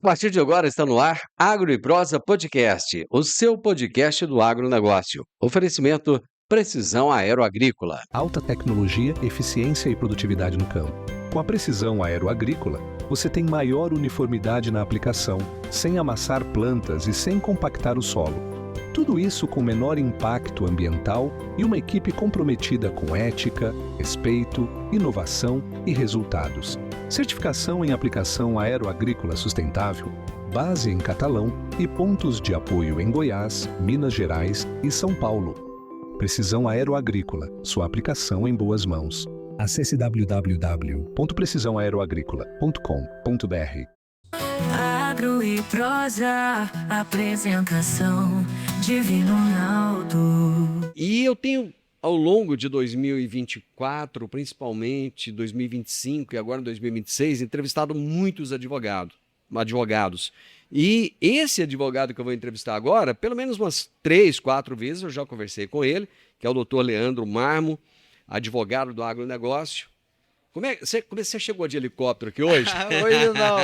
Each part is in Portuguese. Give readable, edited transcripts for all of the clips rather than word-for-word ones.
A partir de agora está no ar Agro e Prosa Podcast, o seu podcast do agronegócio. Oferecimento Precisão Aeroagrícola. Alta tecnologia, eficiência e produtividade no campo. Com a precisão aeroagrícola, você tem maior uniformidade na aplicação, sem amassar plantas e sem compactar o solo. Tudo isso com menor impacto ambiental e uma equipe comprometida com ética, respeito, inovação e resultados. Certificação em aplicação aeroagrícola sustentável, base em Catalão e pontos de apoio em Goiás, Minas Gerais e São Paulo. Precisão Aeroagrícola, sua aplicação em boas mãos. Acesse www.precisãoaeroagrícola.com.br. Agro e Prosa, apresentação Divino Ronaldo. E eu tenho, ao longo de 2024, principalmente 2025 e agora 2026, entrevistado muitos advogados. E esse advogado que eu vou entrevistar agora, pelo menos umas 3, 4 vezes eu já conversei com ele, que é o doutor Leandro Marmo, advogado do agronegócio. Como é que você chegou de helicóptero aqui hoje? Hoje não.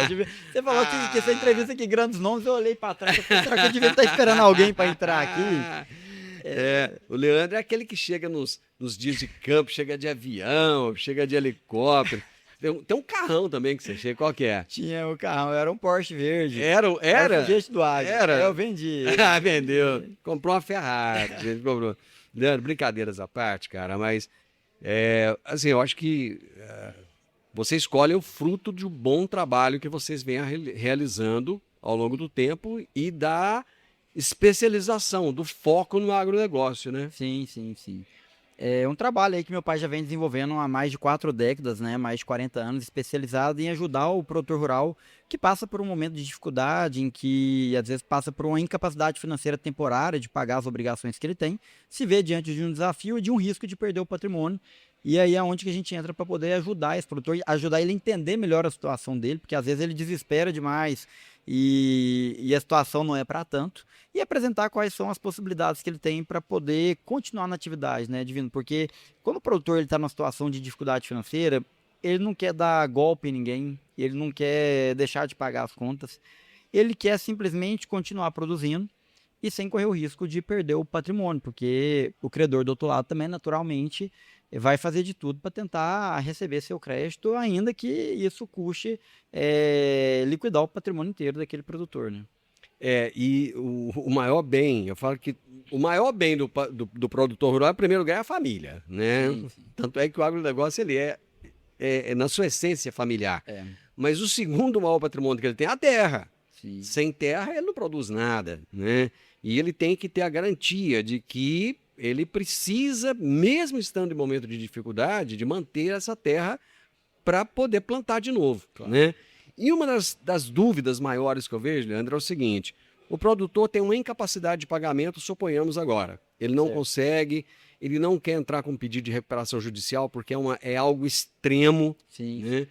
Você falou que essa entrevista aqui, grandes nomes, eu olhei para trás. Será que eu devia estar esperando alguém para entrar aqui? O Leandro é aquele que chega nos dias de campo, chega de avião, chega de helicóptero. Tem um carrão também que você chega, qual que é? Tinha o carrão, era um Porsche verde. Era? Era o Foguete do Águia. Era? Eu vendi. Ah, vendeu. Comprou uma Ferrari. Comprou. Leandro, brincadeiras à parte, cara, mas assim, eu acho que você escolhe o fruto de um bom trabalho que vocês vêm realizando ao longo do tempo e da especialização, do foco no agronegócio, né? Sim. É um trabalho aí que meu pai já vem desenvolvendo há mais de 4 décadas, né? Mais de 40 anos, especializado em ajudar o produtor rural que passa por um momento de dificuldade, em que às vezes passa por uma incapacidade financeira temporária de pagar as obrigações que ele tem, se vê diante de um desafio e de um risco de perder o patrimônio. E aí é onde que a gente entra para poder ajudar esse produtor, ajudar ele a entender melhor a situação dele, porque às vezes ele desespera demais e a situação não é para tanto, e apresentar quais são as possibilidades que ele tem para poder continuar na atividade, né, Divino? Porque quando o produtor está numa situação de dificuldade financeira, ele não quer dar golpe em ninguém, ele não quer deixar de pagar as contas, ele quer simplesmente continuar produzindo e sem correr o risco de perder o patrimônio, porque o credor do outro lado também, naturalmente, vai fazer de tudo para tentar receber seu crédito, ainda que isso custe liquidar o patrimônio inteiro daquele produtor, né? E o maior bem, eu falo que o maior bem do produtor rural, em primeiro lugar, é a família, né? Sim. Tanto é que o agronegócio, ele é na sua essência familiar. É. Mas o segundo maior patrimônio que ele tem é a terra. Sim. Sem terra, ele não produz nada, né? E ele tem que ter a garantia de que ele precisa, mesmo estando em momento de dificuldade, de manter essa terra para poder plantar de novo, Claro. né? E uma das dúvidas maiores que eu vejo, Leandro, é o seguinte: o produtor tem uma incapacidade de pagamento, suponhamos agora. Ele não Certo. consegue, ele não quer entrar com um pedido de recuperação judicial porque é algo extremo, Sim. né?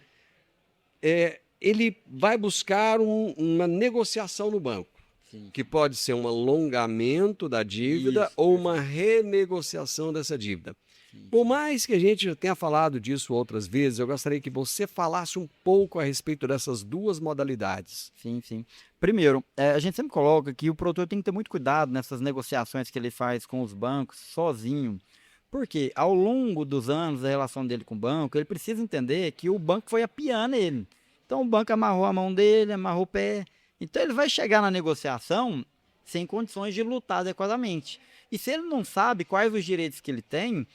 Ele vai buscar uma negociação no banco, Sim. que pode ser um alongamento da dívida Isso, ou uma renegociação dessa dívida. Por mais que a gente tenha falado disso outras vezes, eu gostaria que você falasse um pouco a respeito dessas duas modalidades. Sim. Primeiro, a gente sempre coloca que o produtor tem que ter muito cuidado nessas negociações que ele faz com os bancos sozinho, porque ao longo dos anos da relação dele com o banco, ele precisa entender que o banco foi apiando ele. Então o banco amarrou a mão dele, amarrou o pé. Então ele vai chegar na negociação sem condições de lutar adequadamente. E se ele não sabe quais os direitos que ele tem,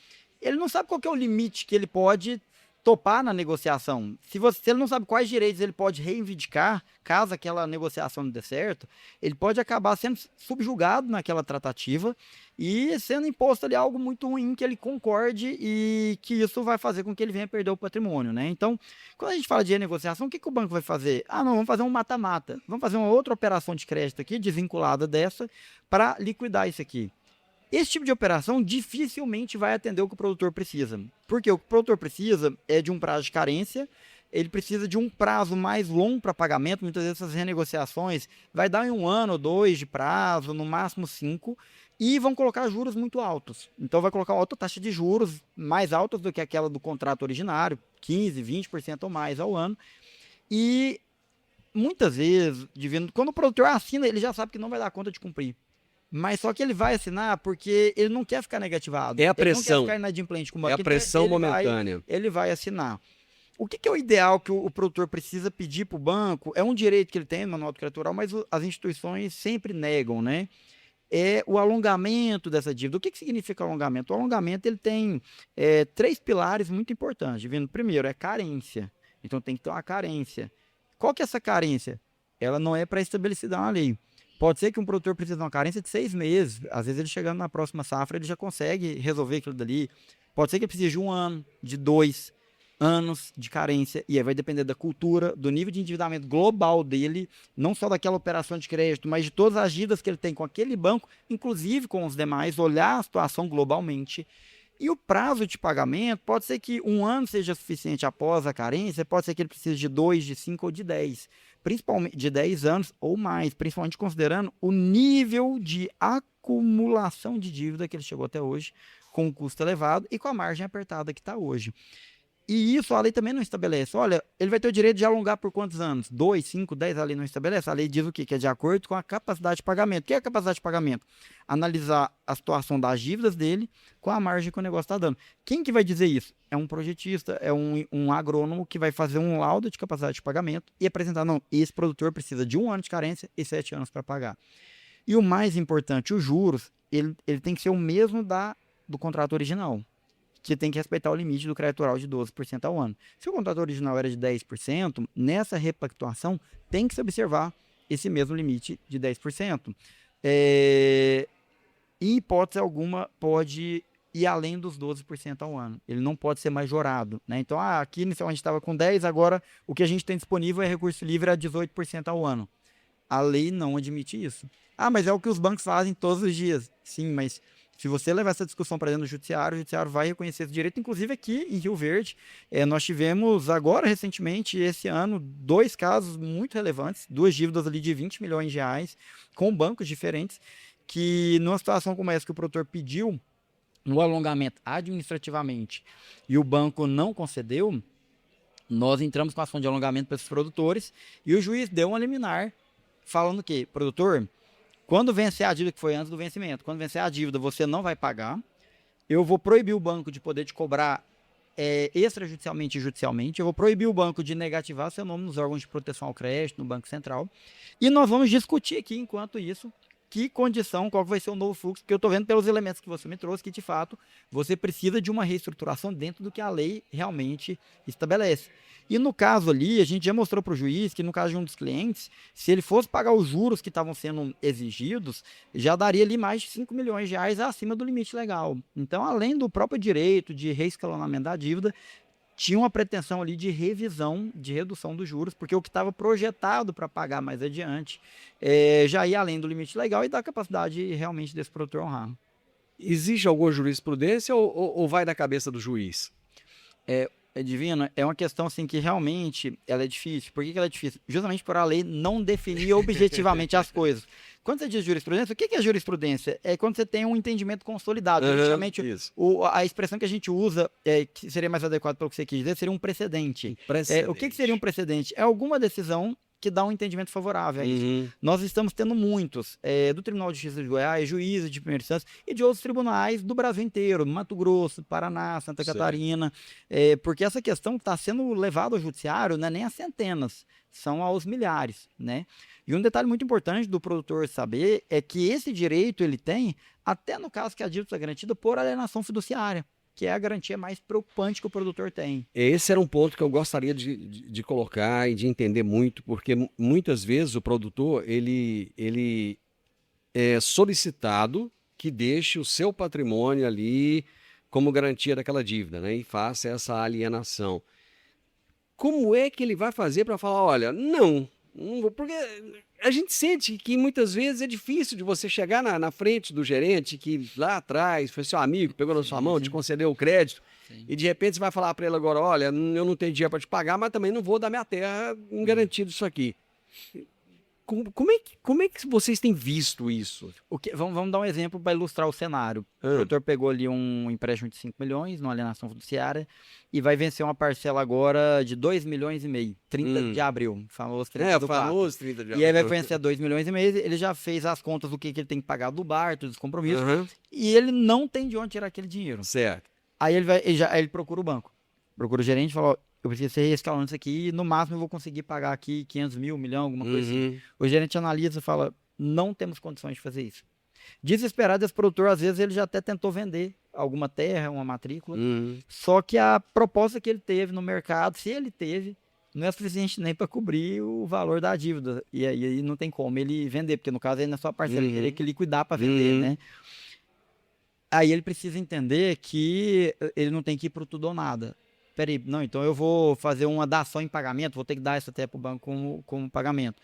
ele não sabe qual que é o limite que ele pode topar na negociação. Se ele não sabe quais direitos ele pode reivindicar, caso aquela negociação não dê certo, ele pode acabar sendo subjugado naquela tratativa e sendo imposto ali algo muito ruim que ele concorde e que isso vai fazer com que ele venha perder o patrimônio, né? Então, quando a gente fala de renegociação, o que o banco vai fazer? Não, vamos fazer um mata-mata. Vamos fazer uma outra operação de crédito aqui, desvinculada dessa, para liquidar isso aqui. Esse tipo de operação dificilmente vai atender o que o produtor precisa. Porque o que o produtor precisa é de um prazo de carência, ele precisa de um prazo mais longo para pagamento. Muitas vezes essas renegociações vai dar em 1 ano ou 2 de prazo, no máximo 5, e vão colocar juros muito altos. Então vai colocar outra taxa de juros mais altas do que aquela do contrato originário, 15%, 20% ou mais ao ano. E muitas vezes, quando o produtor assina, ele já sabe que não vai dar conta de cumprir. Mas só que ele vai assinar porque ele não quer ficar negativado. É a Ele pressão. não quer ficar inadimplente com o banco. É a Então, pressão ele vai- momentânea. ele vai assinar. O que é o ideal que o produtor precisa pedir para o banco? É um direito que ele tem no manual do crédito rural, mas as instituições sempre negam, né? É o alongamento dessa dívida. O que significa alongamento? O alongamento ele tem 3 pilares muito importantes. Divino. Primeiro, é carência. Então tem que ter uma carência. Qual que é essa carência? Ela não é pré-estabelecida na lei. Pode ser que um produtor precise de uma carência de 6 meses. Às vezes ele chegando na próxima safra, ele já consegue resolver aquilo dali. Pode ser que ele precise de 1 ano, de 2 anos de carência. E aí vai depender da cultura, do nível de endividamento global dele, não só daquela operação de crédito, mas de todas as dívidas que ele tem com aquele banco, inclusive com os demais, olhar a situação globalmente. E o prazo de pagamento, pode ser que 1 ano seja suficiente após a carência, pode ser que ele precise de 2, de 5 ou de 10. Principalmente de 10 anos ou mais, principalmente considerando o nível de acumulação de dívida que ele chegou até hoje, com um custo elevado e com a margem apertada que está hoje. E isso a lei também não estabelece. Olha, ele vai ter o direito de alongar por quantos anos? 2, 5, 10, a lei não estabelece. A lei diz o quê? Que é de acordo com a capacidade de pagamento. O que é a capacidade de pagamento? Analisar a situação das dívidas dele com a margem que o negócio está dando. Quem que vai dizer isso? É um projetista, é um agrônomo que vai fazer um laudo de capacidade de pagamento e apresentar, não, esse produtor precisa de 1 ano de carência e 7 anos para pagar. E o mais importante, os juros, ele tem que ser o mesmo do contrato original, que tem que respeitar o limite do crédito rural de 12% ao ano. Se o contrato original era de 10%, nessa repactuação tem que se observar esse mesmo limite de 10%. Em hipótese alguma, pode ir além dos 12% ao ano. Ele não pode ser majorado, né? Então, aqui inicialmente a gente estava com 10%, agora o que a gente tem disponível é recurso livre a 18% ao ano. A lei não admite isso. Mas é o que os bancos fazem todos os dias. Sim, mas se você levar essa discussão para dentro do judiciário, o judiciário vai reconhecer esse direito. Inclusive aqui em Rio Verde, nós tivemos agora, recentemente, esse ano, 2 casos muito relevantes, 2 dívidas ali de 20 milhões de reais, com bancos diferentes, que numa situação como essa que o produtor pediu no alongamento administrativamente e o banco não concedeu, nós entramos com a ação de alongamento para esses produtores e o juiz deu uma liminar falando que, produtor, quando vencer a dívida, que foi antes do vencimento, quando vencer a dívida, você não vai pagar. Eu vou proibir o banco de poder te cobrar extrajudicialmente e judicialmente. Eu vou proibir o banco de negativar seu nome nos órgãos de proteção ao crédito, no Banco Central. E nós vamos discutir aqui, enquanto isso, que condição, qual vai ser o novo fluxo, porque eu estou vendo pelos elementos que você me trouxe que, de fato, você precisa de uma reestruturação dentro do que a lei realmente estabelece. E no caso ali, a gente já mostrou para o juiz que no caso de um dos clientes, se ele fosse pagar os juros que estavam sendo exigidos, já daria ali mais de 5 milhões de reais acima do limite legal. Então, além do próprio direito de reescalonamento da dívida, tinha uma pretensão ali de revisão, de redução dos juros, porque o que estava projetado para pagar mais adiante já ia além do limite legal e da capacidade realmente desse produtor honrar. Existe alguma jurisprudência ou vai da cabeça do juiz? Divino, é uma questão assim que realmente ela é difícil. Por que ela é difícil? Justamente por a lei não definir objetivamente as coisas. Quando você diz jurisprudência, o que é jurisprudência? É quando você tem um entendimento consolidado. Justamente a expressão que a gente usa, que seria mais adequado para o que você quis dizer, seria um precedente. O que seria um precedente? É alguma decisão que dá um entendimento favorável a isso. Nós estamos tendo muitos, do Tribunal de Justiça de Goiás, juízes de primeira instância e de outros tribunais do Brasil inteiro, Mato Grosso, Paraná, Santa Catarina, porque essa questão está sendo levada ao judiciário, não é nem a centenas, são aos milhares, né? E um detalhe muito importante do produtor saber é que esse direito ele tem, até no caso que a dívida está garantida por alienação fiduciária, que é a garantia mais preocupante que o produtor tem. Esse era um ponto que eu gostaria de colocar e de entender muito, porque muitas vezes o produtor ele é solicitado que deixe o seu patrimônio ali como garantia daquela dívida, né? E faça essa alienação. Como é que ele vai fazer para falar, olha, não vou, porque a gente sente que muitas vezes é difícil de você chegar na frente do gerente que lá atrás foi seu amigo, pegou na sua mão, te concedeu o crédito, e de repente você vai falar para ele agora, olha, eu não tenho dinheiro para te pagar, mas também não vou dar minha terra em garantido isso aqui. como é que vocês têm visto isso? Vamos dar um exemplo para ilustrar o cenário. O produtor pegou ali um empréstimo de 5 milhões numa alienação fiduciária e vai vencer uma parcela agora de 2 milhões e meio, 30 de abril, famoso 30 do famoso 30 de abril. E aí vai vencer 2 milhões e meio, ele já fez as contas do que ele tem que pagar do Barto, dos compromissos, e ele não tem de onde tirar aquele dinheiro. Certo. Aí ele procura o banco, procura o gerente e fala, ó, eu preciso ser reescalando isso aqui e no máximo eu vou conseguir pagar aqui 500 mil, 1 milhão, alguma coisa assim. O gerente analisa e fala, não temos condições de fazer isso. Desesperado, esse produtor, às vezes, ele já até tentou vender alguma terra, uma matrícula, só que a proposta que ele teve no mercado, se ele teve, não é suficiente nem para cobrir o valor da dívida. E aí não tem como ele vender, porque no caso ele não é só parceiro, ele teria que liquidar para vender, né? Aí ele precisa entender que ele não tem que ir para tudo ou nada. Peraí, não, então eu vou fazer uma dação em pagamento, vou ter que dar isso até para o banco como pagamento.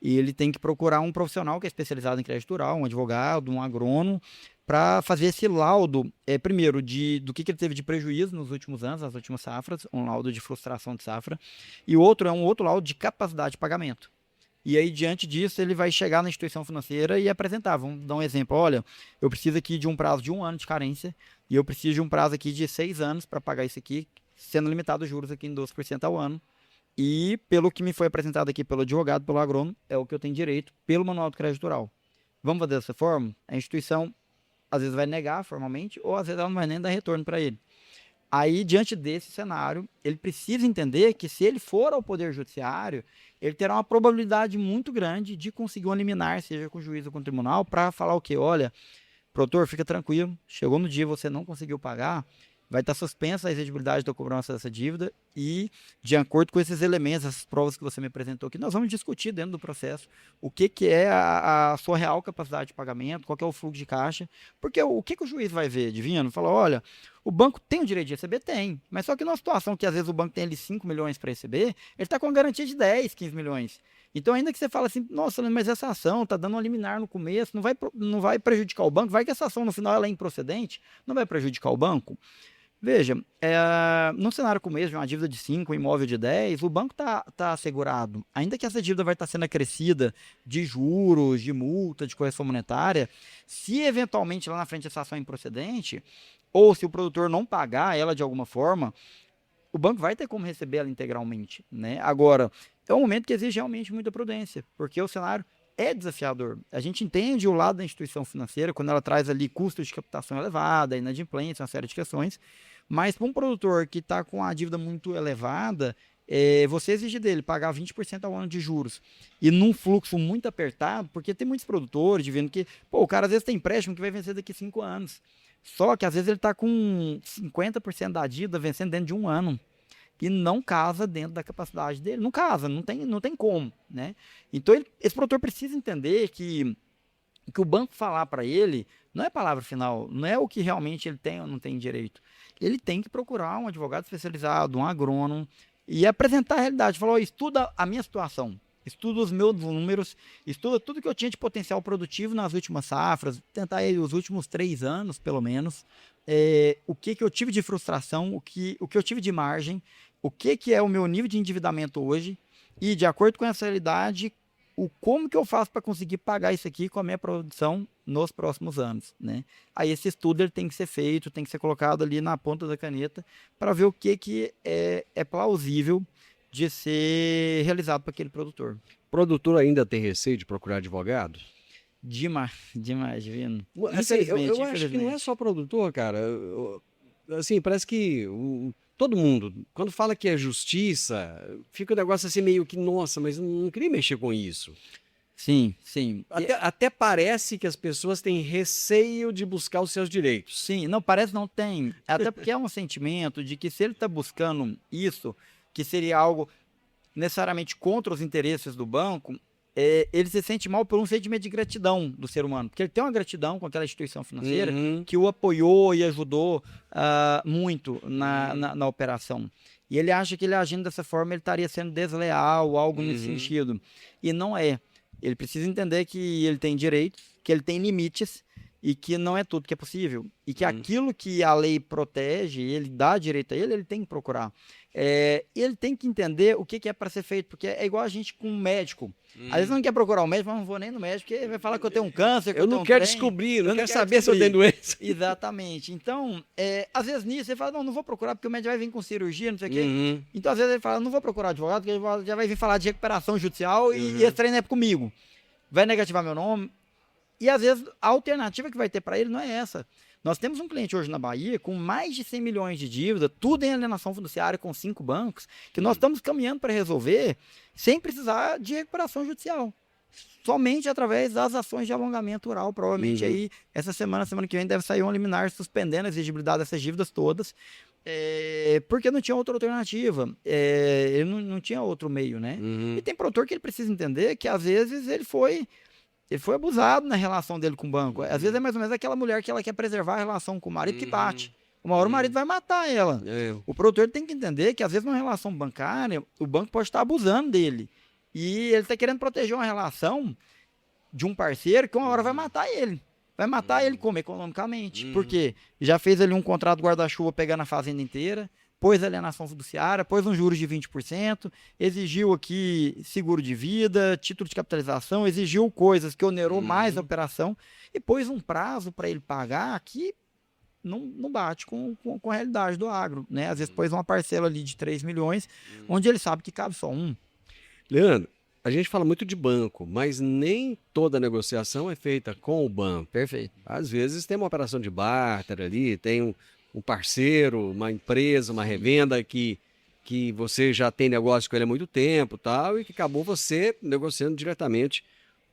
E ele tem que procurar um profissional que é especializado em crédito rural, um advogado, um agrônomo, para fazer esse laudo, primeiro, do que ele teve de prejuízo nos últimos anos, nas últimas safras, um laudo de frustração de safra, e o outro é um outro laudo de capacidade de pagamento. E aí, diante disso, ele vai chegar na instituição financeira e apresentar. Vamos dar um exemplo. Olha, eu preciso aqui de um prazo de 1 ano de carência e eu preciso de um prazo aqui de 6 anos para pagar isso aqui, sendo limitado os juros aqui em 12% ao ano. E pelo que me foi apresentado aqui pelo advogado, pelo agrônomo, é o que eu tenho direito pelo manual do crédito rural. Vamos fazer dessa forma? A instituição às vezes vai negar formalmente ou às vezes ela não vai nem dar retorno para ele. Aí, diante desse cenário, ele precisa entender que se ele for ao Poder Judiciário, ele terá uma probabilidade muito grande de conseguir um liminar, seja com o juiz ou com o tribunal, para falar o quê? Olha, produtor, fica tranquilo, chegou no dia você não conseguiu pagar, vai estar suspensa a exigibilidade da cobrança dessa dívida e, de acordo com esses elementos, essas provas que você me apresentou aqui, nós vamos discutir dentro do processo o que é a sua real capacidade de pagamento, qual que é o fluxo de caixa, porque o que o juiz vai ver, divino? Fala, olha, o banco tem o direito de receber? Tem, mas só que numa situação que às vezes o banco tem ali 5 milhões para receber, ele está com a garantia de 10, 15 milhões. Então, ainda que você fale assim, nossa, mas essa ação está dando uma liminar no começo, não vai prejudicar o banco, vai que essa ação no final ela é improcedente, não vai prejudicar o banco? Veja, num cenário como esse, de uma dívida de 5, um imóvel de 10, o banco tá assegurado. Ainda que essa dívida vai estar sendo acrescida de juros, de multa, de correção monetária, se eventualmente lá na frente essa ação é improcedente, ou se o produtor não pagar ela de alguma forma, o banco vai ter como receber ela integralmente, né? Agora, é um momento que exige realmente muita prudência, porque o cenário é desafiador. A gente entende o lado da instituição financeira, quando ela traz ali custos de captação elevada, inadimplência, uma série de questões, mas para um produtor que está com a dívida muito elevada, você exige dele pagar 20% ao ano de juros e num fluxo muito apertado, porque tem muitos produtores vendo que o cara às vezes tem empréstimo que vai vencer daqui a 5 anos. Só que às vezes ele está com 50% da dívida vencendo dentro de 1 ano. E não casa dentro da capacidade dele. Não casa, não tem como, né? Então, esse produtor precisa entender que o banco falar para ele não é a palavra final, não é o que realmente ele tem ou não tem direito. Ele tem que procurar um advogado especializado, um agrônomo, e apresentar a realidade. Falar, estuda a minha situação, estuda os meus números, estuda tudo que eu tinha de potencial produtivo nas últimas safras, tentar aí os últimos 3 anos, pelo menos, o que eu tive de frustração, o que eu tive de margem, o que é o meu nível de endividamento hoje e, de acordo com essa realidade, como que eu faço para conseguir pagar isso aqui com a minha produção nos próximos anos, né? Aí esse estudo ele tem que ser feito, tem que ser colocado ali na ponta da caneta para ver o que é plausível de ser realizado para aquele produtor. O produtor ainda tem receio de procurar advogado? Demais, Divino. Assim, eu acho que não é só produtor, cara. Assim, parece que todo mundo, quando fala que é justiça, fica um negócio assim meio que, nossa, mas eu não queria mexer com isso. Sim, sim. Até parece que as pessoas têm receio de buscar os seus direitos. Sim, não, parece não tem. Até porque é um sentimento de que se ele está buscando isso, que seria algo necessariamente contra os interesses do banco, ele se sente mal por um sentimento de gratidão do ser humano, porque ele tem uma gratidão com aquela instituição financeira que o apoiou e ajudou muito na operação. E ele acha que ele agindo dessa forma ele estaria sendo desleal, algo nesse sentido. E não é. Ele precisa entender que ele tem direitos, que ele tem limites e que não é tudo que é possível. E que aquilo que a lei protege, ele dá direito a ele, ele tem que procurar. Ele tem que entender o que é para ser feito, porque é igual a gente com um médico. Às vezes não quer procurar um médico, mas não vou nem no médico, porque vai falar que eu tenho um câncer, que Eu tenho não um quero trem. descobrir, não Eu quero quero saber se eu tenho descobrir. doença. Exatamente. Então, às vezes nisso, você fala, não vou procurar, porque o médico vai vir com cirurgia, não sei o quê. Uhum. Então, às vezes ele fala, não vou procurar advogado, porque ele já vai vir falar de recuperação judicial e esse trem não é comigo. Vai negativar meu nome. E às vezes a alternativa que vai ter para ele não é essa. Nós temos um cliente hoje na Bahia com mais de 100 milhões de dívida, tudo em alienação fiduciária com 5 bancos, que nós estamos caminhando para resolver sem precisar de recuperação judicial. Somente através das ações de alongamento rural. Provavelmente aí, essa semana que vem, deve sair um liminar suspendendo a exigibilidade dessas dívidas todas, porque não tinha outra alternativa. Ele não tinha outro meio, né? E tem produtor que ele precisa entender que às vezes ele foi abusado na relação dele com o banco. Às vezes é mais ou menos aquela mulher que ela quer preservar a relação com o marido que bate. Uma hora o marido vai matar ela. O produtor tem que entender que às vezes numa relação bancária, o banco pode estar abusando dele. E ele está querendo proteger uma relação de um parceiro que uma hora vai matar ele. Vai matar ele como? Economicamente. Porque já fez ali um contrato guarda-chuva pegando a fazenda inteira, pôs alienação fiduciária, pôs um juros de 20%, exigiu aqui seguro de vida, título de capitalização, exigiu coisas que onerou mais a operação e pôs um prazo para ele pagar que não bate com a realidade do agro, né? Às vezes pôs uma parcela ali de 3 milhões, onde ele sabe que cabe só um. Leandro, a gente fala muito de banco, mas nem toda negociação é feita com o banco. Perfeito. Às vezes tem uma operação de barter ali, tem um parceiro, uma empresa, uma revenda que você já tem negócio com ele há muito tempo tal, e que acabou você negociando diretamente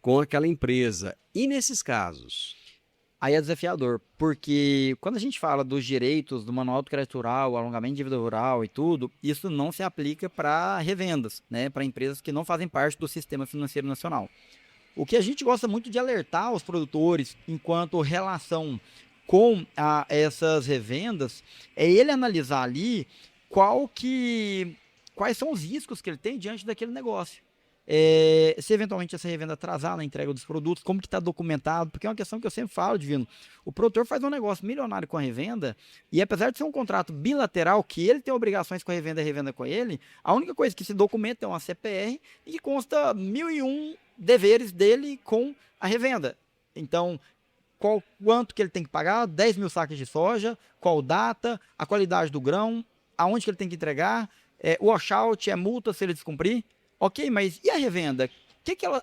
com aquela empresa. E nesses casos? Aí é desafiador, porque quando a gente fala dos direitos do Manual do Crédito Rural, alongamento de dívida rural e tudo, isso não se aplica para revendas, né, para empresas que não fazem parte do sistema financeiro nacional. O que a gente gosta muito de alertar os produtores enquanto relação com essas revendas é ele analisar ali quais são os riscos que ele tem diante daquele negócio. Se eventualmente essa revenda atrasar na entrega dos produtos, como que está documentado, porque é uma questão que eu sempre falo, Divino, o produtor faz um negócio milionário com a revenda, e apesar de ser um contrato bilateral, que ele tem obrigações com a revenda com ele, a única coisa que se documenta é uma CPR, e que consta 1001 deveres dele com a revenda. Então, quanto que ele tem que pagar, 10 mil sacas de soja, qual data, a qualidade do grão, aonde que ele tem que entregar, o washout, multa se ele descumprir. Ok, mas e a revenda?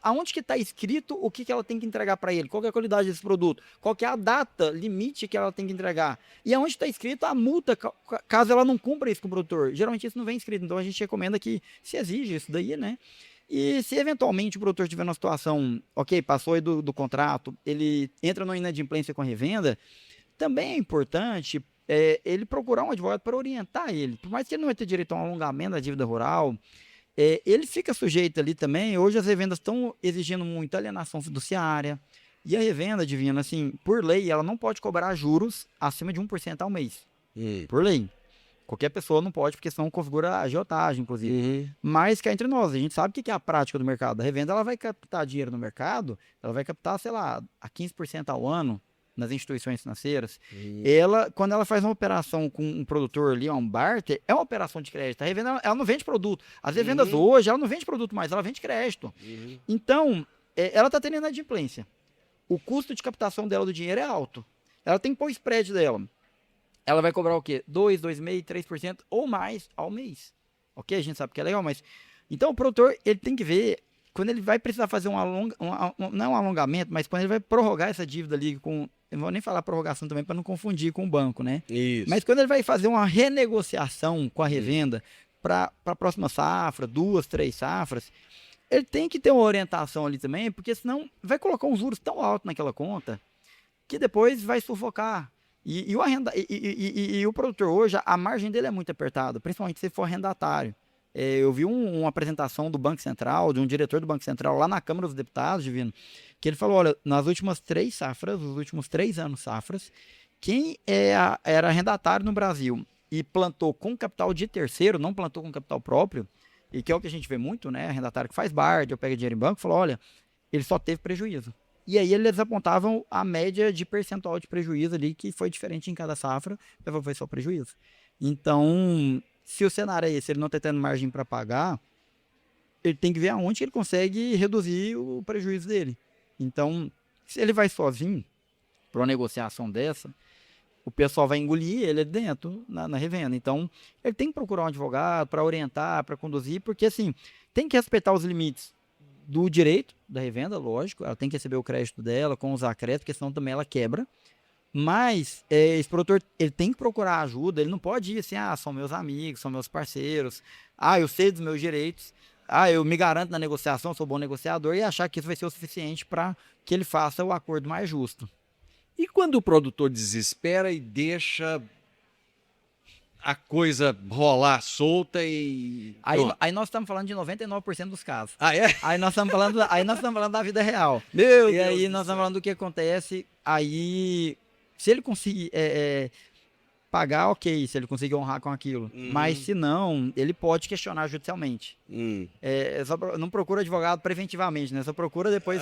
Aonde que está escrito o que ela tem que entregar para ele? Qual que é a qualidade desse produto? Qual que é a data limite que ela tem que entregar? E aonde está escrito a multa, caso ela não cumpra isso com o produtor? Geralmente isso não vem escrito, então a gente recomenda que se exige isso daí, né? E se eventualmente o produtor estiver numa situação, ok, passou aí do contrato, ele entra numa inadimplência com a revenda, também é importante ele procurar um advogado para orientar ele. Por mais que ele não vai ter direito a um alongamento da dívida rural, ele fica sujeito ali também. Hoje as revendas estão exigindo muito alienação fiduciária. E a revenda, Divino, assim, por lei, ela não pode cobrar juros acima de 1% ao mês. Por lei. Qualquer pessoa não pode, porque senão configura a agiotagem, inclusive. Mas cá entre nós, a gente sabe o que é a prática do mercado. A revenda, ela vai captar dinheiro no mercado, ela vai captar, sei lá, a 15% ao ano nas instituições financeiras. Quando ela faz uma operação com um produtor ali, um barter, é uma operação de crédito. A revenda, ela não vende produto. As revendas hoje, ela não vende produto mais, ela vende crédito. Então, ela está tendo inadimplência. O custo de captação dela do dinheiro é alto. Ela tem que pôr o spread dela. Ela vai cobrar o quê? 2, 2,5%, 3% ou mais ao mês. Ok? A gente sabe que é legal, mas... Então, o produtor, ele tem que ver, quando ele vai precisar fazer não é um alongamento, mas quando ele vai prorrogar essa dívida ali com... Eu não vou nem falar prorrogação também para não confundir com o banco, né? Isso. Mas quando ele vai fazer uma renegociação com a revenda para a próxima safra, 2, 3 safras, ele tem que ter uma orientação ali também, porque senão vai colocar uns juros tão altos naquela conta que depois vai sufocar. E o produtor hoje, a margem dele é muito apertada, principalmente se for arrendatário. Eu vi uma apresentação do Banco Central, de um diretor do Banco Central lá na Câmara dos Deputados, Divino, que ele falou, olha, nas últimas 3 safras, nos últimos 3 anos safras, quem era arrendatário no Brasil e plantou com capital de terceiro, não plantou com capital próprio, e que é o que a gente vê muito, né, arrendatário que faz barde, ou pega dinheiro em banco, falou, olha, ele só teve prejuízo. E aí eles apontavam a média de percentual de prejuízo ali, que foi diferente em cada safra, foi só prejuízo. Então, se o cenário é esse, ele não está tendo margem para pagar, ele tem que ver aonde ele consegue reduzir o prejuízo dele. Então, se ele vai sozinho para uma negociação dessa, o pessoal vai engolir ele dentro na revenda. Então, ele tem que procurar um advogado para orientar, para conduzir, porque assim, tem que respeitar os limites do direito da revenda, lógico, ela tem que receber o crédito dela com os acréscimos, porque senão também ela quebra. Mas esse produtor, ele tem que procurar ajuda, ele não pode ir assim, são meus amigos, são meus parceiros, eu sei dos meus direitos, eu me garanto na negociação, sou bom negociador, e achar que isso vai ser o suficiente para que ele faça o acordo mais justo. E quando o produtor desespera e deixa a coisa rolar solta e... Aí nós estamos falando de 99% dos casos. É? Aí nós estamos falando da vida real. Meu e Deus aí nós estamos falando do que acontece. Aí, se ele conseguir pagar, ok, se ele conseguir honrar com aquilo. Mas se não, ele pode questionar judicialmente. Não procura advogado preventivamente, né? Só procura depois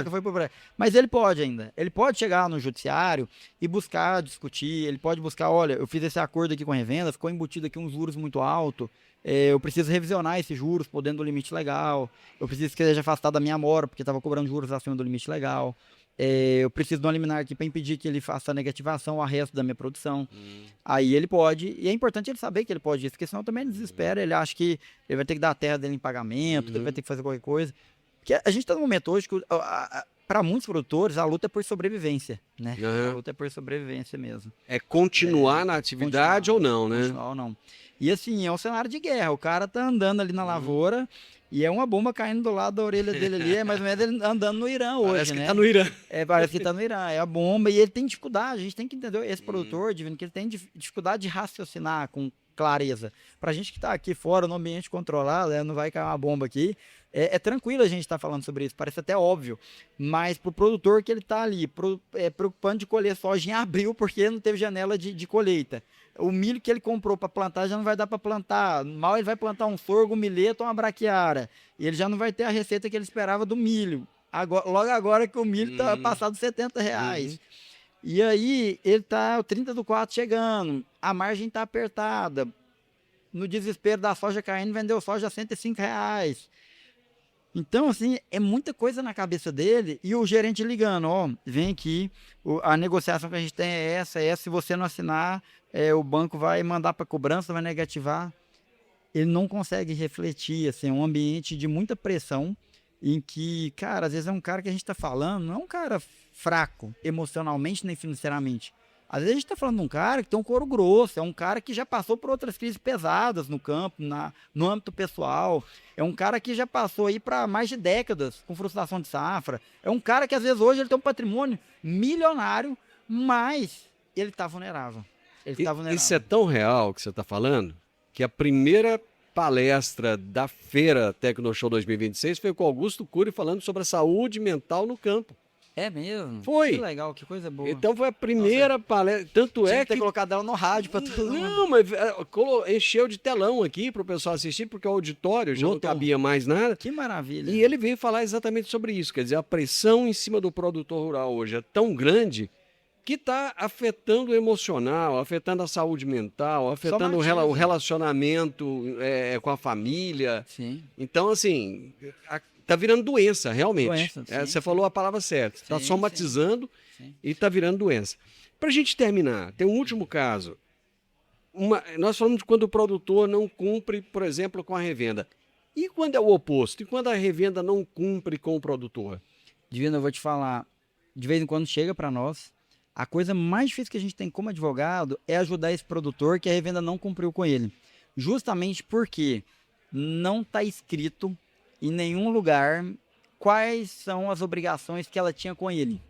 que foi pro... Mas ele pode ainda. Ele pode chegar no judiciário e buscar discutir. Ele pode buscar, olha, eu fiz esse acordo aqui com a revenda, ficou embutido aqui uns juros muito altos. Eu preciso revisionar esses juros por dentro do limite legal. Eu preciso que seja afastado da minha mora, porque estava cobrando juros acima do limite legal. Eu preciso de um liminar aqui para impedir que ele faça a negativação ao resto da minha produção. Aí ele pode, e é importante ele saber que ele pode isso, porque senão também ele desespera, ele acha que ele vai ter que dar a terra dele em pagamento, que ele vai ter que fazer qualquer coisa. Porque a gente está num momento hoje que, para muitos produtores, a luta é por sobrevivência, né? A luta é por sobrevivência mesmo. É continuar na atividade ou não, né? Continuar ou não. E assim, é um cenário de guerra, o cara tá andando ali na lavoura, e é uma bomba caindo do lado da orelha dele ali, é mais ou menos ele andando no Irã hoje, Parece né? que tá no Irã. Parece que tá no Irã, é a bomba, e ele tem dificuldade, a gente tem que entender, esse produtor, Divino, que ele tem dificuldade de raciocinar com clareza. Pra gente que tá aqui fora, no ambiente controlado, não vai cair uma bomba aqui, é tranquilo a gente estar falando sobre isso, parece até óbvio, mas pro produtor que ele tá ali, preocupando de colher soja em abril, porque não teve janela de colheita. O milho que ele comprou para plantar já não vai dar para plantar. Mal ele vai plantar um sorgo, um milheto ou uma braquiária. E ele já não vai ter a receita que ele esperava do milho. Logo agora que o milho está passado R$70. E aí ele tá o 30/4 chegando. A margem está apertada. No desespero da soja caindo, vendeu soja a R$105. Então, assim, é muita coisa na cabeça dele e o gerente ligando, vem aqui, a negociação que a gente tem é essa, se você não assinar, o banco vai mandar para cobrança, vai negativar. Ele não consegue refletir, assim, é um ambiente de muita pressão em que, cara, às vezes é um cara que a gente está falando, não é um cara fraco emocionalmente nem financeiramente. Às vezes a gente está falando de um cara que tem um couro grosso, é um cara que já passou por outras crises pesadas no campo, no âmbito pessoal, é um cara que já passou aí para mais de décadas com frustração de safra, é um cara que às vezes hoje ele tem um patrimônio milionário, mas ele está vulnerável. Isso é tão real que você está falando, que a primeira palestra da Feira Tecnoshow 2026 foi com o Augusto Cury falando sobre a saúde mental no campo. É mesmo? Foi. Que legal, que coisa boa. Então foi a primeira palestra. Tanto Tinha é que ter que. colocado ela no rádio para todo mundo. Não, mas encheu de telão aqui para o pessoal assistir, porque o auditório já não cabia mais nada. Que maravilha. E ele veio falar exatamente sobre isso. Quer dizer, a pressão em cima do produtor rural hoje é tão grande que está afetando o emocional, afetando a saúde mental, afetando o relacionamento com a família. Sim. Então, assim. Tá virando doença, realmente. Doença, sim, você falou a palavra certa. Está somatizando e está virando doença. Para a gente terminar, tem um último caso. Nós falamos de quando o produtor não cumpre, por exemplo, com a revenda. E quando é o oposto? E quando a revenda não cumpre com o produtor? Divino, eu vou te falar. De vez em quando chega para nós. A coisa mais difícil que a gente tem como advogado é ajudar esse produtor que a revenda não cumpriu com ele. Justamente porque não está escrito em nenhum lugar quais são as obrigações que ela tinha com ele.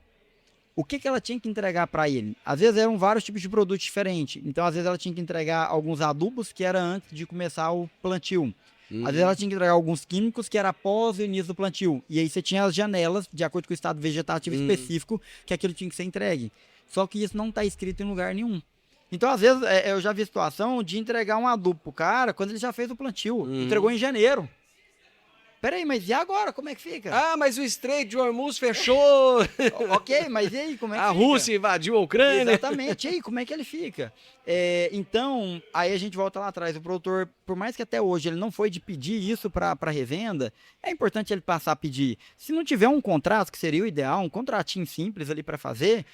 O que ela tinha que entregar para ele? Às vezes eram vários tipos de produtos diferentes. Então, às vezes ela tinha que entregar alguns adubos que era antes de começar o plantio. Às vezes ela tinha que entregar alguns químicos que era após o início do plantio. E aí você tinha as janelas, de acordo com o estado vegetativo específico, que aquilo tinha que ser entregue. Só que isso não está escrito em lugar nenhum. Então, às vezes, eu já vi situação de entregar um adubo pro cara quando ele já fez o plantio. Entregou em janeiro. Peraí, mas e agora? Como é que fica? Ah, mas o Estreito de Hormuz fechou. Ok, mas e aí, como é que A fica? Rússia invadiu a Ucrânia. Exatamente, e aí, como é que ele fica? Então, aí a gente volta lá atrás, o produtor, por mais que até hoje ele não foi de pedir isso para revenda, é importante ele passar a pedir. Se não tiver um contrato, que seria o ideal, um contratinho simples ali para fazer,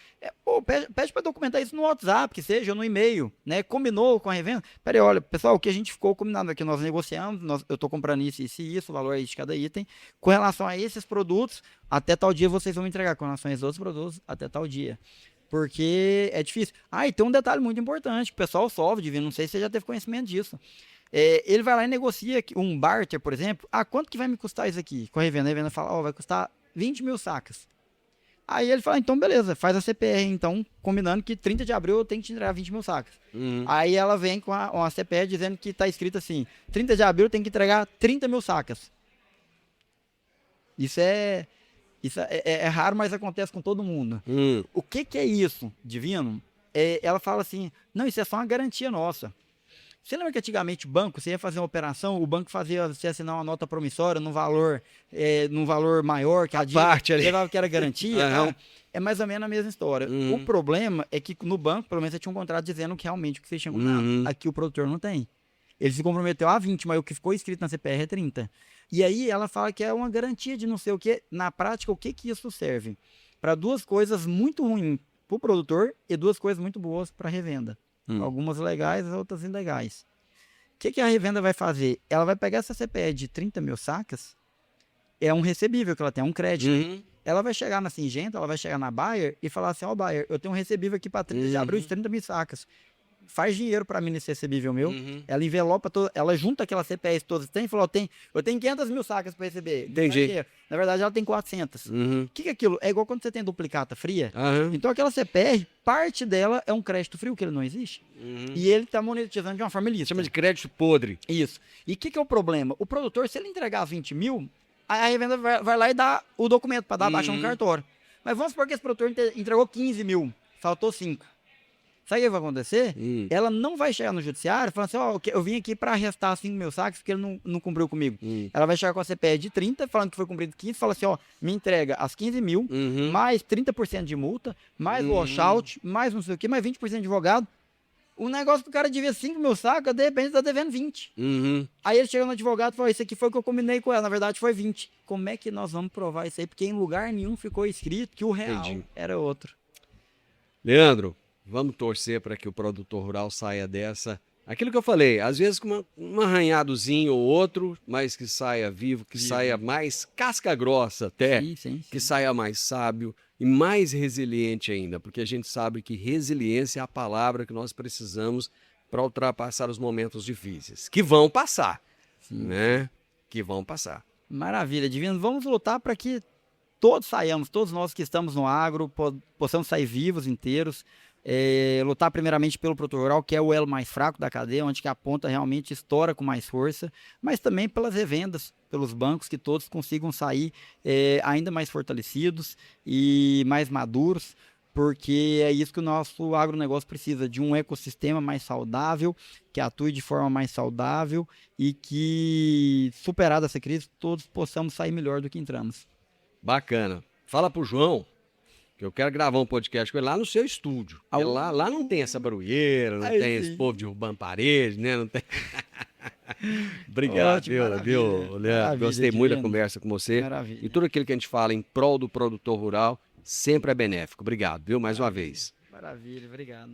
pede para documentar isso no WhatsApp, que seja, ou no e-mail, né? Combinou com a revenda. Peraí, olha, pessoal, o que a gente ficou combinado aqui, nós negociamos, eu estou comprando isso, o valor aí de cada item, com relação a esses produtos, até tal dia vocês vão me entregar, com relação a esses outros produtos, até tal dia. Porque é difícil. E tem um detalhe muito importante, que o pessoal sofre, Divino, não sei se você já teve conhecimento disso. Ele vai lá e negocia um barter, por exemplo. Quanto que vai me custar isso aqui? Com a revenda fala, vai custar 20 mil sacas. Aí ele fala, então beleza, faz a CPR, então, combinando que 30 de abril eu tenho que te entregar 20 mil sacas. Aí ela vem com uma CPR dizendo que está escrito assim, 30 de abril tem que entregar 30 mil sacas. Isso é raro, mas acontece com todo mundo. O que é isso, Divino? Ela fala assim, não, isso é só uma garantia nossa. Você lembra que antigamente o banco, você ia fazer uma operação, o banco fazia você assinar uma nota promissória num valor maior que a parte ali. Levava que era garantia? É mais ou menos a mesma história. O problema é que no banco, pelo menos, você tinha um contrato dizendo que realmente o que você tinha comprado. Aqui o produtor não tem. Ele se comprometeu a 20, mas o que ficou escrito na CPR é 30. E aí ela fala que é uma garantia de não sei o que. Na prática, o que isso serve? Para duas coisas muito ruins para o produtor e duas coisas muito boas para a revenda. Algumas legais, outras ilegais. O que a revenda vai fazer? Ela vai pegar essa CPR de 30 mil sacas, é um recebível que ela tem, um crédito. Ela vai chegar na Singenta, ela vai chegar na Bayer e falar assim, Bayer, eu tenho um recebível aqui para 30 de abril de 30 mil sacas. Faz dinheiro para mim nesse recebível meu. Ela envelopa, ela junta aquelas CPRs todas que tem e falou, eu tenho 500 mil sacas para receber. Entendi. Na verdade, ela tem 400. O que é aquilo? É igual quando você tem duplicata fria. Então, aquela CPR, parte dela é um crédito frio, que ele não existe. E ele está monetizando de uma forma ilícita. Chama de crédito podre. Isso. E o que é o problema? O produtor, se ele entregar 20 mil, a revenda vai lá e dá o documento para dar baixa no cartório. Mas vamos supor que esse produtor entregou 15 mil, faltou 5. Sabe o que vai acontecer? Ela não vai chegar no judiciário falando assim, eu vim aqui para arrestar 5 mil sacos porque ele não cumpriu comigo. Ela vai chegar com a CPR de 30, falando que foi cumprido 15, fala assim, me entrega as 15 mil, mais 30% de multa, mais washout, mais não sei o que, mais 20% de advogado. O negócio do cara devia 5 mil sacos, de repente tá devendo 20. Aí ele chega no advogado e fala, isso aqui foi o que eu combinei com ela, na verdade foi 20. Como é que nós vamos provar isso aí? Porque em lugar nenhum ficou escrito que o real era outro. Leandro, vamos torcer para que o produtor rural saia dessa. Aquilo que eu falei, às vezes com um arranhadozinho ou outro, mas que saia vivo, que saia mais casca grossa até, sim. que saia mais sábio e mais resiliente ainda, porque a gente sabe que resiliência é a palavra que nós precisamos para ultrapassar os momentos difíceis, que vão passar, né? Que vão passar. Maravilha, Divino. Vamos lutar para que todos saiamos, todos nós que estamos no agro, possamos sair vivos, inteiros. Lutar primeiramente pelo produtor rural, que é o elo mais fraco da cadeia, onde que a ponta realmente estoura com mais força, mas também pelas revendas, pelos bancos, que todos consigam sair ainda mais fortalecidos e mais maduros, porque é isso que o nosso agronegócio precisa, de um ecossistema mais saudável, que atue de forma mais saudável e que, superada essa crise, todos possamos sair melhor do que entramos. Bacana. Fala pro João que eu quero gravar um podcast com ele lá no seu estúdio. Lá não tem essa barulheira, não tem esse povo derrubando parede, né? Não tem... Obrigado, viu, Leandro? Gostei muito da conversa com você. Maravilha. E tudo aquilo que a gente fala em prol do produtor rural sempre é benéfico. Obrigado, viu? Mais uma vez. Maravilha, obrigado.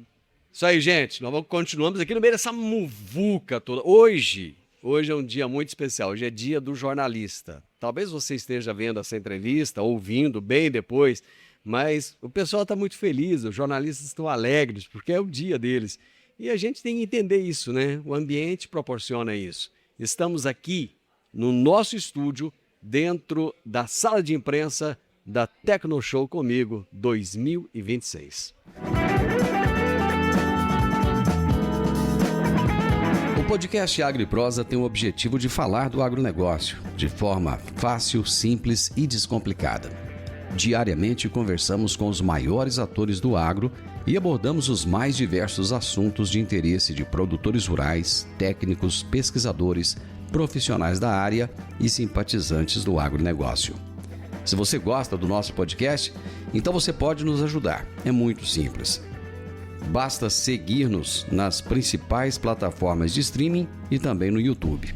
Isso aí, gente. Nós continuamos aqui no meio dessa muvuca toda. Hoje é um dia muito especial. Hoje é dia do jornalista. Talvez você esteja vendo essa entrevista, ouvindo bem depois, mas o pessoal está muito feliz, os jornalistas estão alegres, porque é o dia deles. E a gente tem que entender isso, né? O ambiente proporciona isso. Estamos aqui no nosso estúdio, dentro da sala de imprensa da Tecnoshow Comigo 2026. O podcast Agro e Prosa tem o objetivo de falar do agronegócio de forma fácil, simples e descomplicada. Diariamente conversamos com os maiores atores do agro e abordamos os mais diversos assuntos de interesse de produtores rurais, técnicos, pesquisadores, profissionais da área e simpatizantes do agronegócio. Se você gosta do nosso podcast, então você pode nos ajudar. É muito simples. Basta seguir-nos nas principais plataformas de streaming e também no YouTube.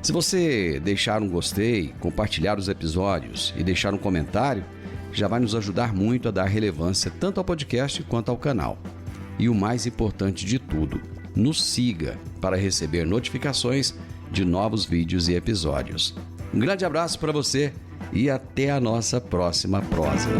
Se você deixar um gostei, compartilhar os episódios e deixar um comentário, já vai nos ajudar muito a dar relevância tanto ao podcast quanto ao canal. E o mais importante de tudo, nos siga para receber notificações de novos vídeos e episódios. Um grande abraço para você e até a nossa próxima prosa.